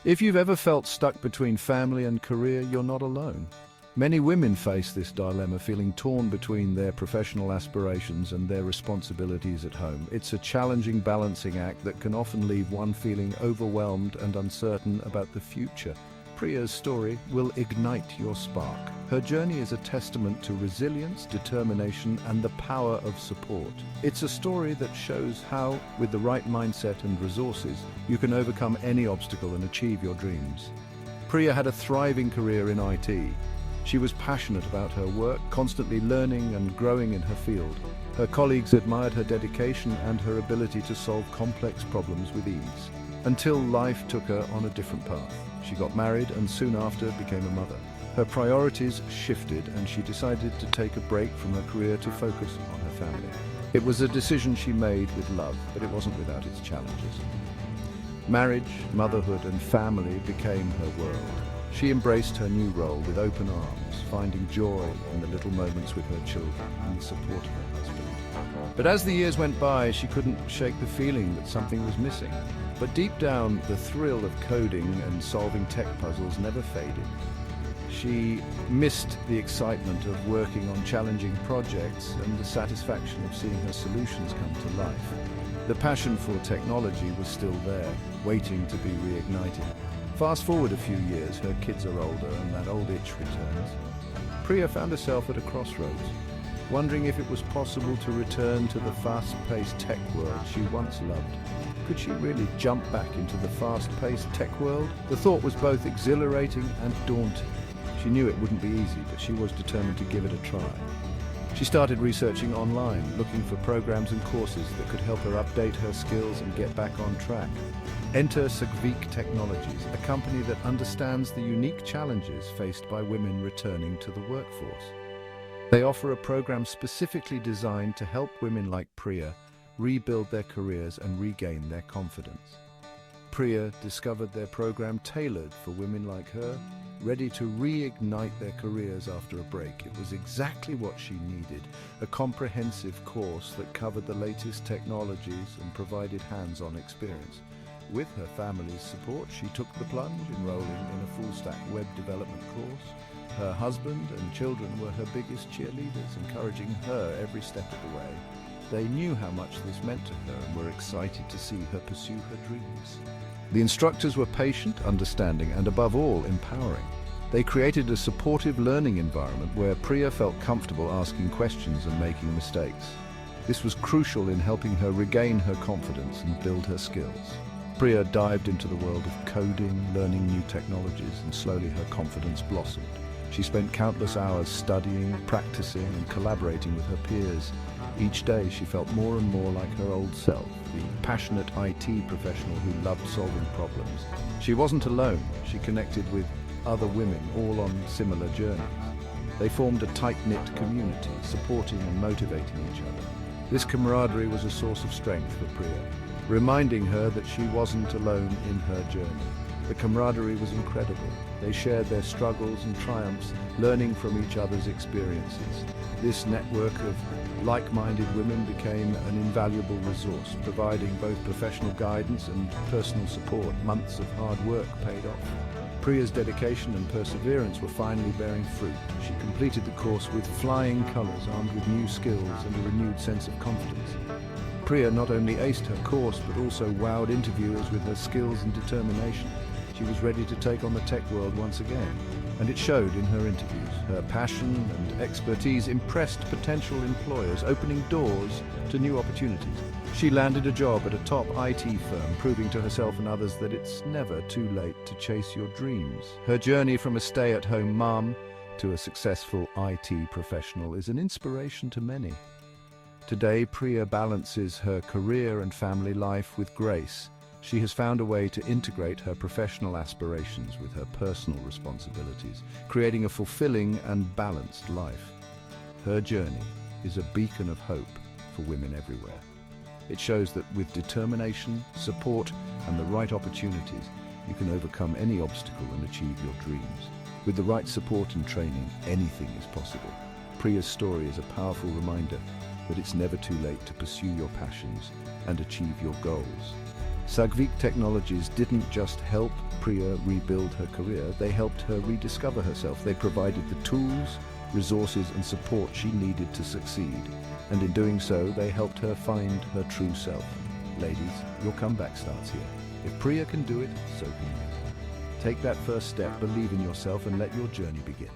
If you've ever felt stuck between family and career, you're not alone. Many women face this dilemma, feeling torn between their professional aspirations and their responsibilities at home. It's a challenging balancing act that can often leave one feeling overwhelmed and uncertain about the future. Priya's story will ignite your spark. Her journey is a testament to resilience, determination, and the power of support. It's a story that shows how, with the right mindset and resources, you can overcome any obstacle and achieve your dreams. Priya had a thriving career in IT. She was passionate about her work, constantly learning and growing in her field. Her colleagues admired her dedication and her ability to solve complex problems with ease. Until life took her on a different path. She got married and soon after became a mother. Her priorities shifted and she decided to take a break from her career to focus on her family. It was a decision she made with love, but it wasn't without its challenges. Marriage, motherhood, and family became her world. She embraced her new role with open arms, finding joy in the little moments with her children and the support of her husband. But as the years went by, she couldn't shake the feeling that something was missing. But deep down, the thrill of coding and solving tech puzzles never faded. She missed the excitement of working on challenging projects and the satisfaction of seeing her solutions come to life. The passion for technology was still there, waiting to be reignited. Fast forward a few years, her kids are older and that old itch returns. Priya found herself at a crossroads, wondering if it was possible to return to the fast-paced tech world she once loved. Could she really jump back into the fast-paced tech world? The thought was both exhilarating and daunting. She knew it wouldn't be easy, but she was determined to give it a try. She started researching online, looking for programs and courses that could help her update her skills and get back on track. Enter Sagveek Technologies, a company that understands the unique challenges faced by women returning to the workforce. They offer a program specifically designed to help women like Priya rebuild their careers and regain their confidence. Priya discovered their program tailored for women like her, ready to reignite their careers after a break. It was exactly what she needed, a comprehensive course that covered the latest technologies and provided hands-on experience. With her family's support, she took the plunge, enrolling in a full-stack web development course. Her husband and children were her biggest cheerleaders, encouraging her every step of the way. They knew how much this meant to her and were excited to see her pursue her dreams. The instructors were patient, understanding, and above all, empowering. They created a supportive learning environment where Priya felt comfortable asking questions and making mistakes. This was crucial in helping her regain her confidence and build her skills. Priya dived into the world of coding, learning new technologies, and slowly her confidence blossomed. She spent countless hours studying, practicing, and collaborating with her peers. Each day she felt more and more like her old self, the passionate IT professional who loved solving problems. She wasn't alone. She connected with other women, all on similar journeys. They formed a tight-knit community, supporting and motivating each other. This camaraderie was a source of strength for Priya, reminding her that she wasn't alone in her journey. The camaraderie was incredible. They shared their struggles and triumphs, learning from each other's experiences. This network of like-minded women became an invaluable resource, providing both professional guidance and personal support. Months of hard work paid off. Priya's dedication and perseverance were finally bearing fruit. She completed the course with flying colors, armed with new skills and a renewed sense of confidence. Priya not only aced her course, but also wowed interviewers with her skills and determination. She was ready to take on the tech world once again, and it showed in her interviews. Her passion and expertise impressed potential employers, opening doors to new opportunities. She landed a job at a top IT firm, proving to herself and others that it's never too late to chase your dreams. Her journey from a stay-at-home mom to a successful IT professional is an inspiration to many. Today, Priya balances her career and family life with grace. She has found a way to integrate her professional aspirations with her personal responsibilities, creating a fulfilling and balanced life. Her journey is a beacon of hope for women everywhere. It shows that with determination, support, and the right opportunities, you can overcome any obstacle and achieve your dreams. With the right support and training, anything is possible. Priya's story is a powerful reminder that it's never too late to pursue your passions and achieve your goals. Sagveek Technologies didn't just help Priya rebuild her career, they helped her rediscover herself. They provided the tools, resources and support she needed to succeed. And in doing so, they helped her find her true self. Ladies, your comeback starts here. If Priya can do it, so can you. Take that first step, believe in yourself and let your journey begin.